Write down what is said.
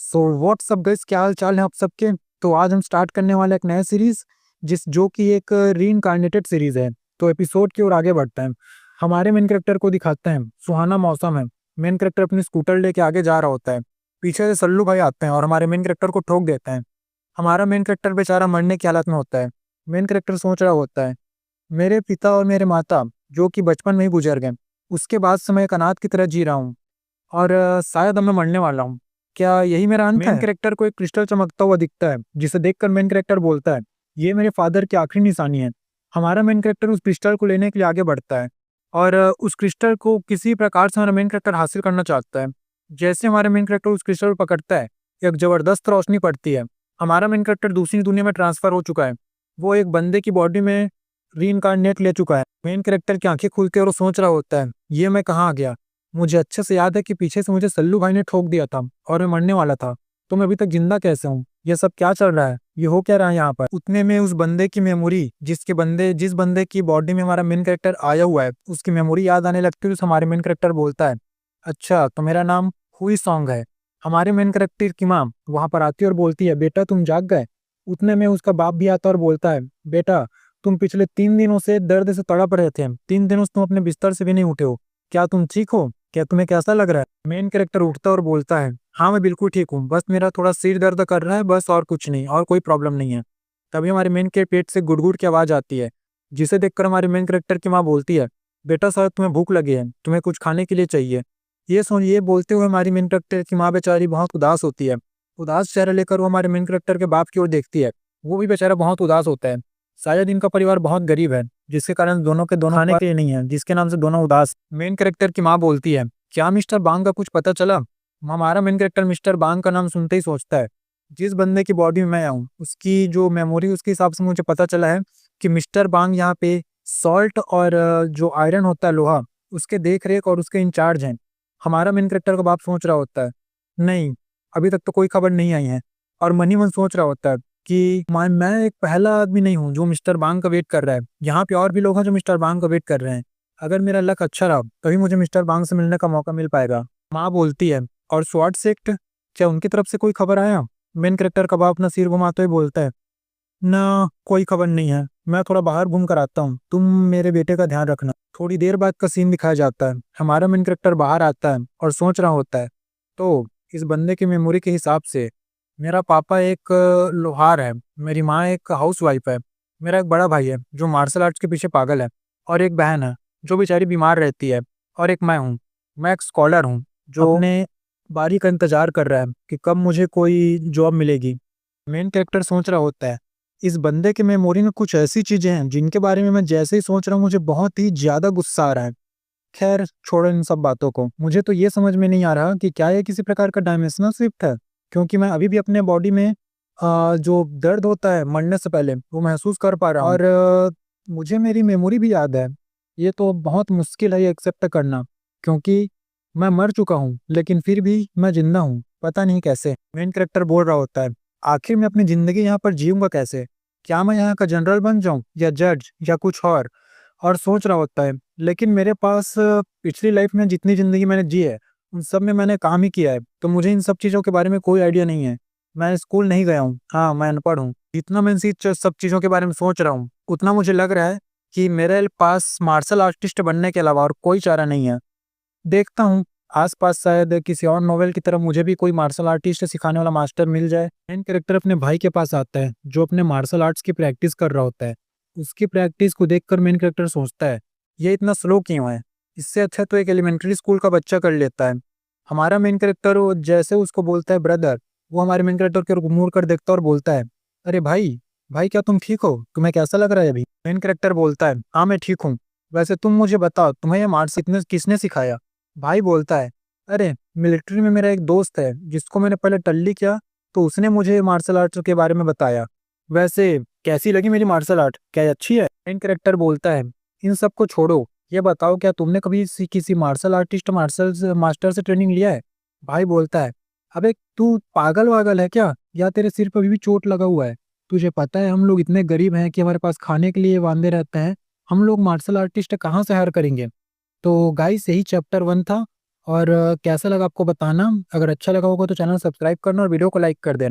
So what's up guys, क्या हाल चाल है आप सबके। तो आज हम स्टार्ट करने वाले एक नया सीरीज जो कि एक रीइंकार्नेटेड सीरीज है। तो एपिसोड की ओर आगे बढ़ते हैं। हमारे मेन कैरेक्टर को दिखाते हैं, सुहाना मौसम है। मेन कैरेक्टर अपनी स्कूटर लेके आगे जा रहा होता है। पीछे से सल्लू भाई आते हैं और हमारे मेन कैरेक्टर को ठोक देते हैं। हमारा मेन कैरेक्टर बेचारा मरने की हालत में होता है। मेन कैरेक्टर सोच रहा होता है, मेरे पिता और मेरे माता जो कि बचपन में ही गुजर गए, उसके बाद से मैं एक अनाथ की तरह जी रहा हूँ और शायद अब मैं मरने वाला हूँ। क्या यही मेरा अंत है? मेन कैरेक्टर को एक क्रिस्टल चमकता हुआ दिखता है, जिसे देखकर मेन कैरेक्टर बोलता है, ये मेरे फादर की आखिरी निशानी है। हमारा मेन कैरेक्टर उस क्रिस्टल को लेने के लिए आगे बढ़ता है और उस क्रिस्टल को किसी प्रकार से हमारा मेन कैरेक्टर हासिल करना चाहता है। जैसे हमारा मेन कैरेक्टर उस क्रिस्टल को पकड़ता है, एक जबरदस्त रोशनी पड़ती है। हमारा मेन कैरेक्टर दूसरी दुनिया में ट्रांसफर हो चुका है। वो एक बंदे की बॉडी में रीइंकार्नेट ले चुका है। मेन कैरेक्टर की आंखें खुलती है और वो सोच रहा होता है, ये मैं कहाँ आ गया। मुझे अच्छे से याद है कि पीछे से मुझे सल्लू भाई ने ठोक दिया था और मैं मरने वाला था। तो मैं अभी तक जिंदा कैसे हूँ? ये सब क्या चल रहा है? ये हो क्या रहा है यहाँ पर? उतने में उस बंदे की मेमोरी, जिस बंदे की बॉडी में हमारा मेन कैरेक्टर आया हुआ है, उसकी मेमोरी याद आने लगती है। तो हमारे मेन कैरेक्टर बोलता है, अच्छा तो मेरा नाम हुई सॉन्ग है। हमारे मेन कैरेक्टर की माँ वहां पर आती है और बोलती है, बेटा तुम जाग गए। उतने में उसका बाप भी आता है और बोलता है, बेटा तुम पिछले 3 दिनों से दर्द से तड़प रहे थे, 3 दिनों से तुम अपने बिस्तर से भी नहीं उठे हो। क्या तुम ठीक हो? क्या तुम्हें कैसा लग रहा है? मेन कैरेक्टर उठता है और बोलता है, हाँ मैं बिल्कुल ठीक हूँ, बस मेरा थोड़ा सिर दर्द कर रहा है, बस और कुछ नहीं, और कोई प्रॉब्लम नहीं है। तभी हमारे मेन के पेट से गुड़गुड़ की आवाज आती है, जिसे देखकर हमारे मेन कैरेक्टर की माँ बोलती है, बेटा शायद तुम्हें भूख लगी है, तुम्हें कुछ खाने के लिए चाहिए। ये बोलते हुए हमारी मेन कैरेक्टर की माँ बेचारी बहुत उदास होती है। उदास चेहरा लेकर वो हमारे मेन कैरेक्टर के बाप की ओर देखती है। वो भी बेचारा बहुत उदास होता है। शायद इनका परिवार बहुत गरीब है, जिसके कारण दोनों के दोनों खाने के लिए नहीं है, जिसके नाम से दोनों उदास। मेन कैरेक्टर की माँ बोलती है, क्या मिस्टर बांग का कुछ पता चला? हमारा मेन कैरेक्टर मिस्टर बांग का नाम सुनते ही सोचता है, जिस बंदे की बॉडी में मैं आऊँ उसकी जो मेमोरी, उसके हिसाब से मुझे पता चला है कि मिस्टर बांग यहाँ पे सॉल्ट और जो आयरन होता है, लोहा, उसके देख रेख और उसके इंचार्ज हैं। हमारा मेन कैरेक्टर का बाप सोच रहा होता है, नहीं अभी तक तो कोई खबर नहीं आई है। और मन ही मन सोच रहा होता है कि मैं एक पहला आदमी नहीं हूँ जो मिस्टर बांग का वेट कर रहा है। यहाँ पे और भी लोग हैं जो मिस्टर बांग का वेट कर रहे हैं। अगर मेरा लक अच्छा रहा तभी मुझे मिस्टर बांग से मिलने का मौका मिल पाएगा। माँ बोलती है, और स्वाट सेक्ट, क्या उनकी तरफ से कोई खबर आया? मेन कैरेक्टर का बाप अपना सिर घुमाते हुए बोलता है, ना कोई खबर नहीं है, मैं थोड़ा बाहर घूम कर आता हूँ, तुम मेरे बेटे का ध्यान रखना। थोड़ी देर बाद का सीन दिखाया जाता है। हमारा मेन कैरेक्टर बाहर आता है और सोच रहा होता है, तो इस बंदे की मेमोरी के हिसाब से मेरा पापा एक लोहार है, मेरी माँ एक हाउस वाइफ है, मेरा एक बड़ा भाई है जो मार्शल आर्ट्स के पीछे पागल है, और एक बहन है जो बेचारी बीमार रहती है, और एक मैं हूँ। मैं एक स्कॉलर हूँ जो अपने बारी का इंतजार कर रहा है कि कब मुझे कोई जॉब मिलेगी। मेन कैरेक्टर सोच रहा होता है, इस बंदे के मेमोरी में कुछ ऐसी चीजें हैं जिनके बारे में मैं जैसे ही सोच रहा हूँ मुझे बहुत ही ज्यादा गुस्सा आ रहा है। खैर छोड़ो इन सब बातों को। मुझे तो ये समझ में नहीं आ रहा कि क्या ये किसी प्रकार का डायमेंशनल शिफ्ट है, क्योंकि मैं अभी भी अपने बॉडी में जो दर्द होता है मरने से पहले वो महसूस कर पा रहा हूँ, और मुझे मेरी मेमोरी भी याद है। ये तो बहुत मुश्किल है ये एक्सेप्ट करना, क्योंकि मैं मर चुका हूँ लेकिन फिर भी मैं जिंदा हूँ, पता नहीं कैसे। मेन कैरेक्टर बोल रहा होता है, आखिर मैं अपनी जिंदगी यहाँ पर जीऊंगा कैसे? क्या मैं यहाँ का जनरल बन जाऊं या जज या कुछ और सोच रहा होता है, लेकिन मेरे पास पिछली लाइफ में जितनी जिंदगी मैंने जी है उन सब में मैंने काम ही किया है, तो मुझे इन सब चीज़ों के बारे में कोई आइडिया नहीं है। मैं स्कूल नहीं गया हूँ, हाँ मैं अनपढ़ हूँ। जितना मैं सब चीज़ों के बारे में सोच रहा हूँ उतना मुझे लग रहा है कि मेरे पास मार्शल आर्टिस्ट बनने के अलावा और कोई चारा नहीं है। देखता हूँ आसपास शायद किसी और नॉवेल की तरफ मुझे भी कोई मार्शल आर्टिस्ट सिखाने वाला मास्टर मिल जाए। मेन कैरेक्टर अपने भाई के पास आता है जो अपने मार्शल आर्ट्स की प्रैक्टिस कर रहा होता है। उसकी प्रैक्टिस को देखकर मेन कैरेक्टर सोचता है, ये इतना स्लो क्यों है? इससे अच्छा तो एक एलिमेंट्री स्कूल का बच्चा कर लेता है। हमारा मेन कैरेक्टर जैसे उसको बोलता है ब्रदर, वो हमारे मेन कैरेक्टर की ओर मुड़ कर देखता है और बोलता है, अरे भाई भाई क्या तुम ठीक हो? तुम्हें कैसा लग रहा है अभी? मेन कैरेक्टर बोलता है, हाँ मैं ठीक हूँ, वैसे तुम मुझे बताओ तुम्हें ये मार्शल किसने सिखाया? भाई बोलता है, अरे मिलिट्री में मेरा एक दोस्त है जिसको मैंने पहले टल्ली किया, तो उसने मुझे मार्शल आर्ट के बारे में बताया। वैसे कैसी लगी मेरी मार्शल आर्ट, क्या ये अच्छी है? मेन कैरेक्टर बोलता है, इन सब को छोड़ो, ये बताओ क्या तुमने कभी किसी मार्शल आर्टिस्ट मार्शल मास्टर से ट्रेनिंग लिया है? भाई बोलता है, अबे तू पागल वागल है क्या, या तेरे सिर पर अभी भी चोट लगा हुआ है? तुझे पता है हम लोग इतने गरीब हैं कि हमारे पास खाने के लिए वांदे रहते हैं, हम लोग मार्शल आर्टिस्ट कहाँ से हायर करेंगे? तो गाइस यही चैप्टर 1 था। और कैसा लगा आपको बताना। अगर अच्छा लगा होगा तो चैनल सब्सक्राइब करना और वीडियो को लाइक कर देना।